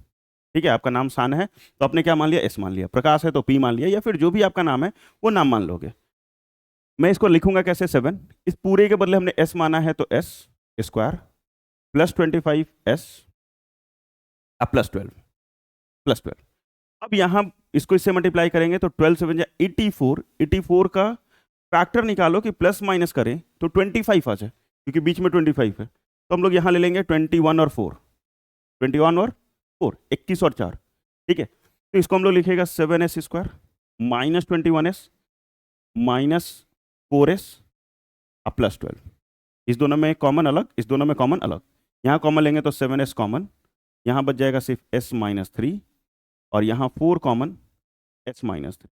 ठीक है, आपका नाम शान है तो आपने क्या मान लिया? s मान लिया। प्रकाश है तो p मान लिया, या फिर जो भी आपका नाम है वो नाम मान लोगे। मैं इसको लिखूंगा कैसे? 7, इस पूरे के बदले हमने s माना है तो s square plus 25s plus 12। अब यहाँ इसको इससे मल्टीप्लाई करेंगे तो 12 7 जा 84, 84 का फैक्टर निकालो कि प्लस माइनस करें तो 25 आ जाए, क्योंकि बीच में 25 है। तो हम लोग यहाँ ले लेंगे 21 और 4, 21 और 4, 21 और 4, ठीक है। तो इसको हम लोग लिखेगा 7s square -21s -4s plus 12। इस दोनों में कॉमन अलग, इस दोनों में कॉमन अलग। यहाँ कॉमन लेंगे तो 7s कॉमन, यहाँ बच जाएगा सिर्फ s-3, और यहाँ 4 कॉमन s-3।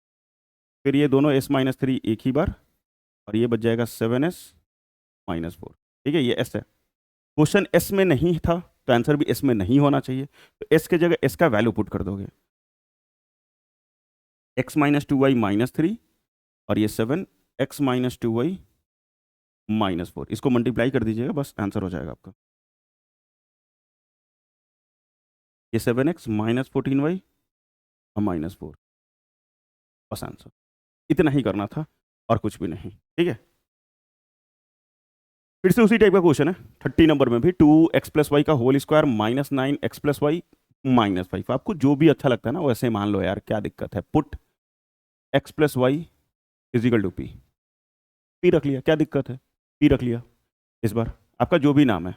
फिर ये दोनों s-3 एक ही बार, और ये बच जाएगा 7s-4, ठीक है। ये s है, क्वेश्चन s में नहीं था तो आंसर भी s में नहीं होना चाहिए, तो s के जगह s का वैल्यू पुट कर दोगे, x-2y -3 और ये 7x-2y -4, इसको मल्टीप्लाई कर दीजिएगा, बस आंसर हो जाएगा आपका। ये 7x -14y और -4, बस आंसर। इतना ही करना था और कुछ भी नहीं, ठीक है। फिर से उसी टाइप का क्वेश्चन है 30 नंबर में भी, 2x+y का होल स्क्वायर -9x+y -5। आपको जो भी अच्छा लगता है ना वैसे मान लो यार, क्या दिक्कत है। Put x+y is equal to p रख लिया, क्या दिक्कत है? p रख लिया। इस बार आपका जो भी नाम है,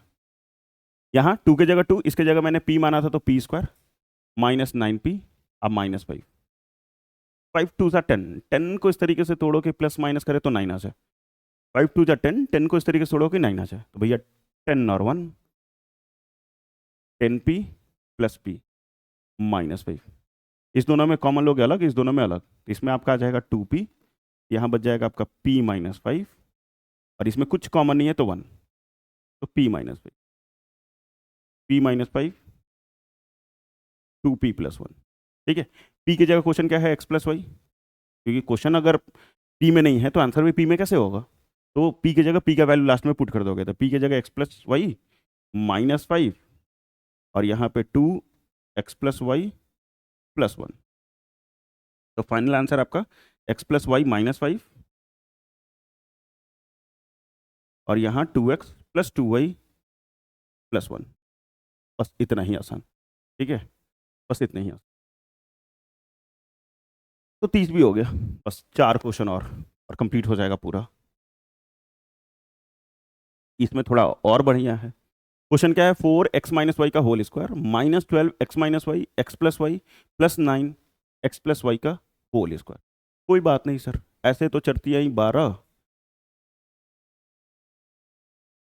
यहाँ 2 के जगह 2, इसके जगह मैंने p माना था तो p स्क्वायर -9p अब -5, 5 2 जा 10, 10 को इस तरीके से तोड़ो कि प्लस माइनस करे तो 9 आ जाए। 5 2 जा 10, 10 को इस तरीके से तोड़ो कि 9 आ जाए, तो भैया 10 और 1 10p प्लस p -5। इस दोनों में कॉमन लोगे अलग, इस दोनों में अलग, तो इसमें आपका आ जाएगा 2p, यहाँ बच जाएगा आपका p माइनस 5, और इसमें कुछ कॉमन नहीं है तो 1, तो p minus 5, p minus 5, 2p plus 1। ठीक है, p की जगह क्वेश्चन क्या है, x प्लस वाई, क्योंकि क्वेश्चन अगर p में नहीं है तो आंसर भी p में कैसे होगा, तो p की जगह p का वैल्यू लास्ट में पुट कर दोगे, तो p की जगह x प्लस वाई माइनस 5, और यहाँ पे 2x प्लस वाई प्लस 1, तो फाइनल आंसर आपका x प्लस वाई माइनस 5, और यहाँ 2x प्लस 2y प्लस 1। बस इतना ही आसान। ठीक है, बस इतना ही आसान। तो 30 भी हो गया, बस 4 क्वेश्चन और कंप्लीट हो जाएगा पूरा। इसमें थोड़ा और बढ़िया है। क्वेश्चन क्या है, 4x माइनस वाई का whole square minus 12x minus y x plus y plus 9x plus y का होल स्क्वायर। कोई बात नहीं सर, ऐसे तो चरती आई 12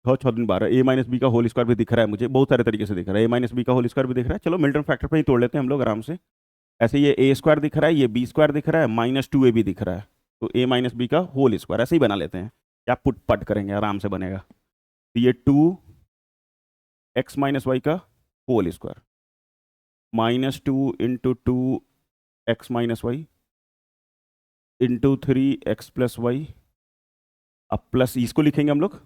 6 दिन 12, a माइनस बी का होल स्क्वायर भी दिख रहा है मुझे, बहुत सारे तरीके से दिख रहा है, a माइनस बी का होल स्क्वायर भी दिख रहा है। चलो मिल्टन फैक्टर पे ही तोड़ लेते हैं हम लोग आराम से। ऐसे ये a स्क्वायर दिख रहा है, ये b स्क्वायर दिख रहा है, माइनस 2a भी दिख रहा है, तो a माइनस बी का होल स्क्वायर ऐसे ही बना लेते हैं। क्या पुट पट करेंगे, आराम से बनेगा। तो ये 2x माइनस वाई का whole square minus 2 into 2x minus y into 3x plus y, अब प्लस इसको लिखेंगे हम लोग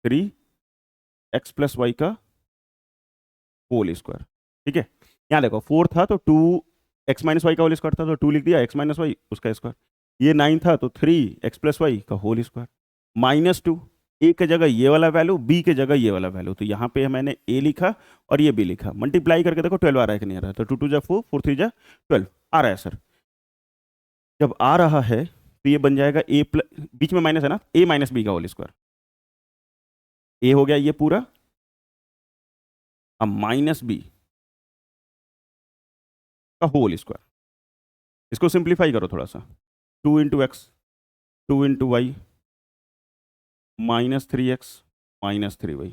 3x प्लस वाई का होल स्क्वायर। ठीक है, यहाँ देखो 4 था तो 2x माइनस वाई का होल स्क्वायर था, तो 2 लिख दिया, x माइनस वाई उसका स्क्वायर। ये 9 था तो 3x प्लस वाई का होल स्क्वायर माइनस 2, a की जगह ये वाला वैल्यू, b की जगह ये वाला वैल्यू, तो यहाँ पे मैंने a लिखा और ये b लिखा, मल्टीप्लाई करके देखो 12 आ रहा है कि नहीं आ रहा है, तो 2 2 जा 4, 4 3 जा 12 आ रहा है सर। जब आ रहा है तो ये बन जाएगा a प्लस, बीच में माइनस है ना, a माइनस बी का होल स्क्वायर, a हो गया ये पूरा, अब माइनस बी का होल स्क्वायर। इसको सिंप्लीफाई करो थोड़ा सा, 2 into x 2 into y minus 3x minus 3y,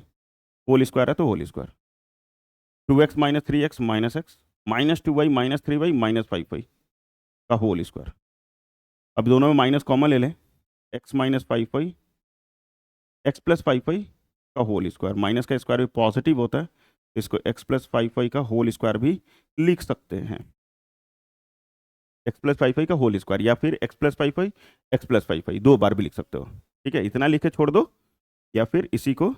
whole square है तो whole square, 2x minus 3x minus x minus 2y minus 3y minus 5y का होल स्क्वायर। अब दोनों में माइनस कॉमन ले लें, x minus 5y x plus 5y का होल स्क्वायर, माइनस का स्क्वायर भी पॉजिटिव होता है, इसको x प्लस 5y का होल स्क्वायर भी लिख सकते हैं, x प्लस 5y का होल स्क्वायर, या फिर x plus 5y x plus 5y 2 बार भी लिख सकते हो। ठीक है, इतना लिख के छोड़ दो, या फिर इसी को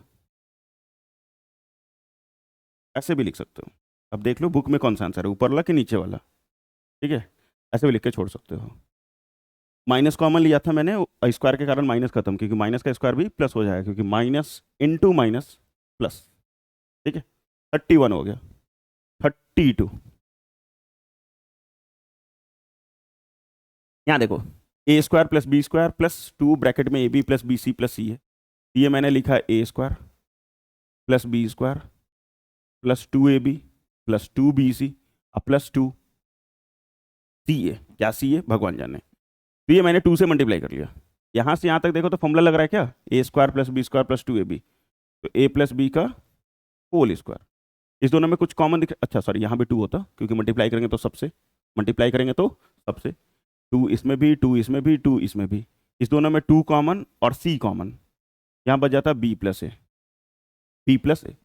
ऐसे भी लिख सकते हो। अब देख लो बुक में कौन सा आंसर है, ऊपर वाला कि नीचे वाला। ठीक है, ऐसे भी लिख के छोड़ सकते हो। माइनस कॉमन लिया था मैंने, स्क्वायर के कारण माइनस खत्म, क्योंकि माइनस का स्क्वायर भी प्लस हो जाएगा, क्योंकि माइनस इंटू माइनस प्लस। ठीक है, 31 हो गया, 32। यहाँ देखो A square plus B square plus 2 bracket में A B plus B C plus C है, ये मैंने लिखा A square plus B square plus 2ab plus 2bc plus 2ca। क्या सी है भगवान जाने, तो ये मैंने 2 से मल्टीप्लाई कर लिया। यहाँ से यहाँ तक देखो तो फॉर्मूला लग रहा है क्या, A square plus B square plus 2ab, तो a प्लस बी का होल स्क्वायर। इस दोनों में कुछ कॉमन दिख, अच्छा सॉरी यहाँ भी 2 होता, क्योंकि मल्टीप्लाई करेंगे तो सबसे, मल्टीप्लाई करेंगे तो सबसे, 2 इसमें भी 2 इसमें भी 2 इसमें भी, इस दोनों में 2 कॉमन और c कॉमन, यहाँ बच जाता b प्लस ए, b प्लस ए।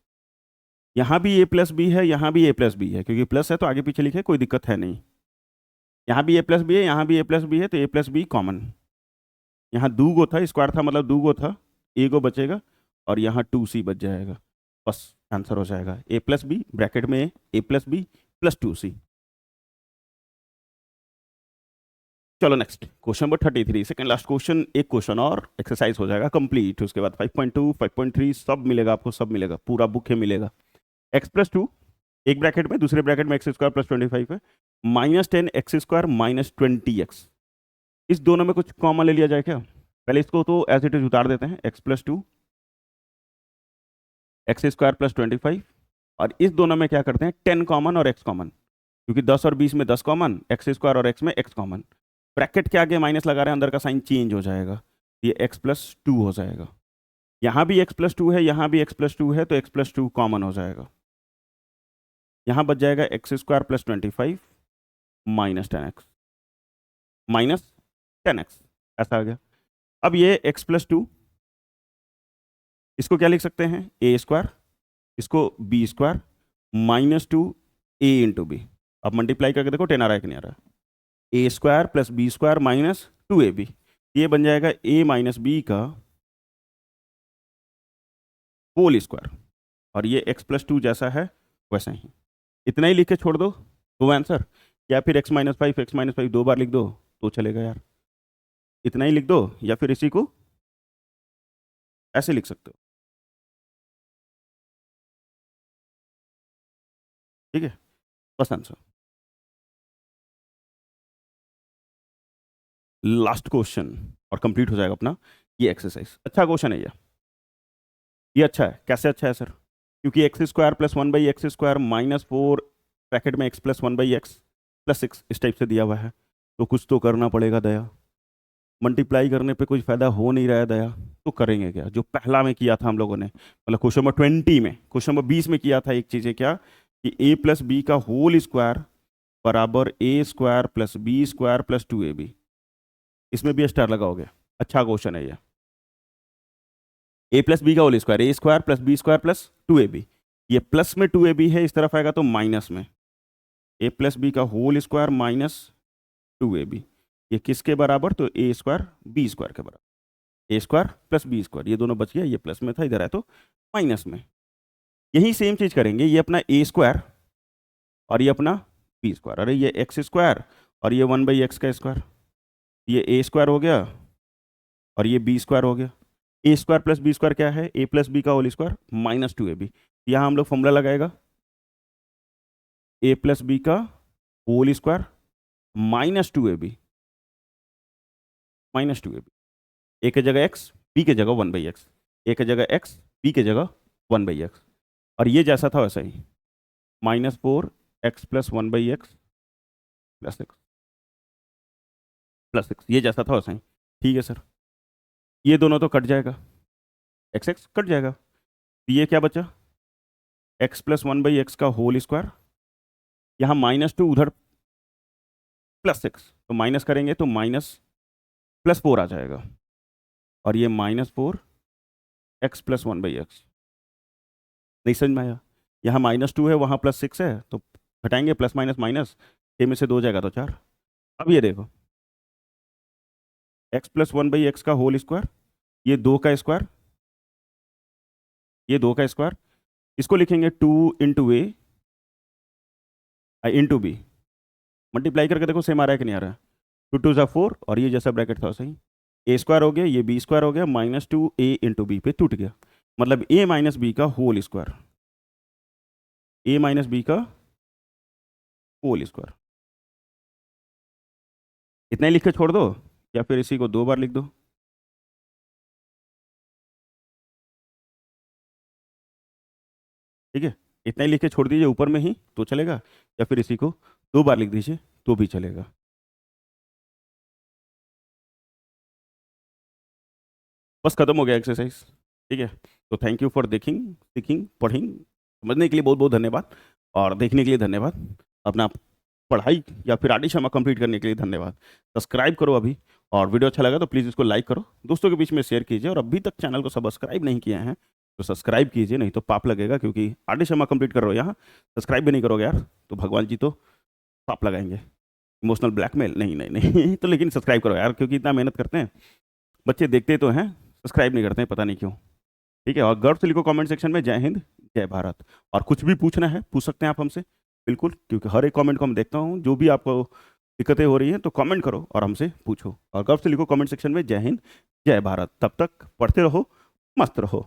यहाँ भी a प्लस बी है, यहाँ भी a प्लस बी है, क्योंकि प्लस है तो आगे पीछे लिखे कोई दिक्कत है नहीं। यहाँ भी a प्लस बी है, यहाँ भी a प्लस बी है, तो a प्लस बी कॉमन। यहाँ दूगो था, स्क्वायर था मतलब दूगो था, a गो बचेगा, और यहाँ 2c बच जाएगा, बस आंसर हो जाएगा a प्लस बी ब्रैकेट में a plus b plus 2c। चलो next question number 33, second last question, एक क्वेश्चन और एक्सरसाइज हो जाएगा कंप्लीट, उसके बाद 5.2 5.3 सब मिलेगा आपको, सब मिलेगा, पूरा बुक है मिलेगा। x प्लस 2 एक ब्रैकेट में, दूसरे ब्रैकेट में एक्स स्क्वायर प्लस 25 है, minus 10 x square minus 20x, इस दोनों में कुछ कॉमन ले लिया जाए क्या। पहले इसको तो एज इट इज उतार देते हैं, x plus 2 x square plus 25, और इस दोनों में क्या करते हैं 10 कॉमन और x कॉमन, क्योंकि 10 और 20 में 10 कॉमन, एक्स स्क्वायर और x में x कॉमन, ब्रैकेट के आगे माइनस लगा रहे हैं, अंदर का साइन चेंज हो जाएगा, ये x प्लस 2 हो जाएगा। यहाँ भी x प्लस 2 है, यहाँ भी x प्लस 2 है, तो x प्लस 2 कॉमन हो जाएगा, यहाँ बच जाएगा x square plus 25 -10x -10x ऐसा आ गया। अब ये x प्लस 2, इसको क्या लिख सकते हैं, ए स्क्वायर, इसको b square -2 a into b. अब मल्टीप्लाई करके देखो 10 आ रहा है कि नहीं आ रहा है। A square plus B square -2ab, ये बन जाएगा a माइनस बी का होल स्क्वायर, और ये x प्लस 2 जैसा है वैसा ही। इतना ही लिख के छोड़ दो तो आंसर, या फिर x-5 दो बार लिख दो तो चलेगा यार। इतना ही लिख दो, या फिर इसी को ऐसे लिख सकते हो, ठीक है, बस आंसर। लास्ट क्वेश्चन और कंप्लीट हो जाएगा अपना ये एक्सरसाइज। अच्छा क्वेश्चन है ये अच्छा है। कैसे अच्छा है सर? क्योंकि x square plus 1/x² -4 bracket में x प्लस 1/x प्लस 6 इस टाइप से दिया हुआ है, तो कुछ तो करना पड़ेगा दया। मल्टीप्लाई करने पे कुछ फायदा हो नहीं रहा है दया, तो करेंगे क्या जो पहला में किया था हम लोगों ने, मतलब क्वेश्चन नंबर 20 में, क्वेश्चन नंबर 20 में किया था एक चीज़ है क्या, कि a प्लस बी का होल स्क्वायर बराबर a square plus B square plus 2ab। इसमें भी स्टार लगाओगे। अच्छा क्वेश्चन है ये। a प्लस बी का whole square, a square plus B square plus 2ab, ये प्लस में 2ab है, इस तरफ आएगा तो माइनस में a प्लस बी का होल स्क्वायर -2ab, ये किसके बराबर, तो a स्क्वायर बी स्क्वायर के बराबर। a square plus B square, ये दोनों बच गया, ये प्लस में था, इधर है तो माइनस में। यही सेम चीज करेंगे, ये अपना a स्क्वायर और ये अपना बी स्क्वायर, अरे ये एक्स स्क्वायर और ये 1/x का स्क्वायर, ये a स्क्वायर हो गया और ये बी स्क्वायर हो गया। a square plus B square क्या है, a प्लस बी का होल स्क्वायर -2ab। यहाँ हम लोग फॉर्मूला लगाएगा, a प्लस बी का होल स्क्वायर -2ab, a की जगह x, b की जगह 1/x, a की जगह x, b की जगह 1/x, और ये जैसा था वैसा ही -4x प्लस 1/x प्लस 6 ये जैसा था वैसा ही। ठीक है सर, ये दोनों तो कट जाएगा, x कट जाएगा, तो ये क्या बचा, x प्लस 1/x का होल स्क्वायर, यहाँ -2 उधर +6, तो माइनस करेंगे तो +4 आ जाएगा, और ये -4x प्लस 1/x। नहीं समझ में आया? यहाँ -2 है, वहाँ +6 है, तो घटाएंगे प्लस माइनस माइनस, 6 में से 2 जाएगा तो 4। अब ये देखो x प्लस 1/x का होल स्क्वायर, ये 2 का स्क्वायर, ये 2 का स्क्वायर, इसको लिखेंगे 2 इंटू ए इंटू बी। मल्टीप्लाई करके देखो सेम आ रहा है कि नहीं आ रहा है, 2 2 ज़ा 4, और ये जैसा ब्रैकेट था सही, a स्क्वायर हो गया, ये b स्क्वायर हो गया, -2a इंटू बी पे टूट गया, मतलब a माइनस बी का whole square, a minus B का होल स्क्वायर। इतना ही लिख के छोड़ दो, या फिर इसी को 2 बार लिख दो, ठीक है, इतना ही लिख के छोड़ दीजिए ऊपर में ही तो चलेगा, या फिर इसी को 2 बार लिख दीजिए तो भी चलेगा। बस खत्म हो गया एक्सरसाइज, ठीक है। तो थैंक यू फॉर देखिंग, सीखिंग, पढ़िंग, समझने के लिए बहुत बहुत धन्यवाद, और देखने के लिए धन्यवाद, अपना पढ़ाई या फिर आडी शर्मा कंप्लीट करने के लिए धन्यवाद। सब्सक्राइब करो अभी, और वीडियो अच्छा लगा तो प्लीज़ इसको लाइक करो, दोस्तों के बीच में शेयर कीजिए, और अभी तक चैनल को सब्सक्राइब नहीं किए हैं तो सब्सक्राइब कीजिए, नहीं तो पाप लगेगा, क्योंकि आडी शर्मा कंप्लीट कर रहे हो यहाँ, सब्सक्राइब भी नहीं करोगे यार तो भगवान जी तो पाप लगाएंगे, इमोशनल ब्लैकमेल, नहीं नहीं नहीं तो लेकिन सब्सक्राइब करो यार, क्योंकि इतना मेहनत करते हैं बच्चे, देखते तो हैं, सब्सक्राइब नहीं करते हैं, पता नहीं क्यों, ठीक है। और गर्व से लिखो कमेंट सेक्शन में जय हिंद जय भारत, और कुछ भी पूछना है पूछ सकते हैं आप हमसे, बिल्कुल, क्योंकि हर एक कमेंट को हम देखता हूँ, जो भी आपको दिक्कतें हो रही हैं तो कमेंट करो और हमसे पूछो, और गर्व से लिखो कमेंट सेक्शन में जय हिंद जय भारत। तब तक पढ़ते रहो, मस्त रहो।